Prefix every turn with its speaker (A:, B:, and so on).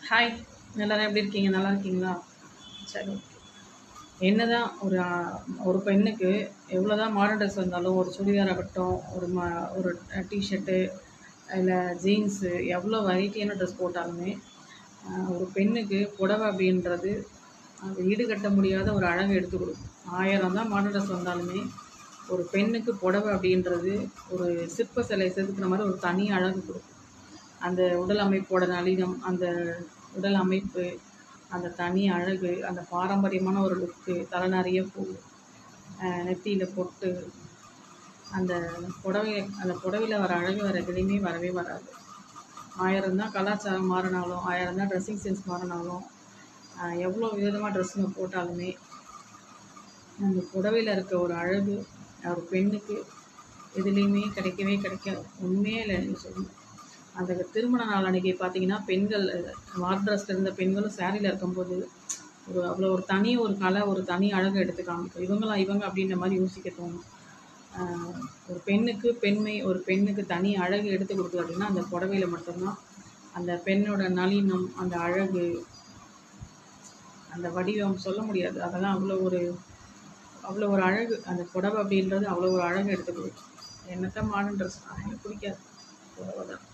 A: Hi, எல்லாரும் எப்படி இருக்கீங்க? நல்லா இருக்கீங்களா? சரி, ஓகே. என்னதான் ஒரு பெண்ணுக்கு எவ்வளோதான் மாடர்ன் ட்ரெஸ் வந்தாலும், ஒரு சுடிதார் ஆகட்டும், ஒரு டிஷர்ட்டு, இல்லை ஜீன்ஸு, எவ்வளோ வெரைட்டியான ட்ரெஸ் போட்டாலுமே, ஒரு பெண்ணுக்கு புடவை அப்படின்றது அது ஈடுகட்ட முடியாத ஒரு அழகை எடுத்து கொடுக்கும். 1000 தான் மாடர்ன் ட்ரெஸ் வந்தாலுமே, ஒரு பெண்ணுக்கு புடவை அப்படின்றது ஒரு சிற்ப சிலை செதுக்குன மாதிரி ஒரு தனி அழகு கொடுக்கும். அந்த உடல் அமைப்போட நளினம், அந்த உடல் அமைப்பு, அந்த தனி அழகு, அந்த பாரம்பரியமான ஒரு லுக்கு, தலை நிறைய பூ, நெத்தியில் பொட்டு, அந்த அந்த புடவையில் வர அழகு வேறு எதுலேயுமே வரவே வராது. 1000 தான் கலாச்சாரம் மாறினாலும், 1000 தான் ட்ரெஸ்ஸிங் சென்ஸ் மாறினாலும், எவ்வளோ விதமாக ட்ரெஸ்ஸுங்க போட்டாலுமே, அந்த புடவையில் இருக்க ஒரு அழகு ஒரு பெண்ணுக்கு எதுலேயுமே கிடைக்கவே கிடைக்காது. உண்மையே இல்லை நீங்கள் சொல்லணும். அந்த திருமண நாள் அன்றைக்கி பார்த்தீங்கன்னா, பெண்கள் மாடர்ன் ட்ரெஸ்ஸில் இருந்த பெண்களும் சேரீயில் இருக்கும்போது அவ்வளோ ஒரு கலை, ஒரு தனி அழகை எடுத்து காமிக்கும். இவங்க அப்படின்ற மாதிரி யோசிக்க தோணும். ஒரு பெண்ணுக்கு பெண்மை, ஒரு பெண்ணுக்கு தனி அழகு எடுத்து கொடுக்குது அப்படின்னா அந்த புடவையில் மட்டும்தான். அந்த பெண்ணோட நளினம், அந்த அழகு, அந்த வடிவம் சொல்ல முடியாது. அதெல்லாம் அவ்வளோ ஒரு அழகு. அந்த புடவை அப்படின்றது அவ்வளோ ஒரு அழகு எடுத்து கொடுக்கும். என்னத்தான் மாடர்ன் ட்ரெஸ் எனக்கு பிடிக்காது, புடவை தான்.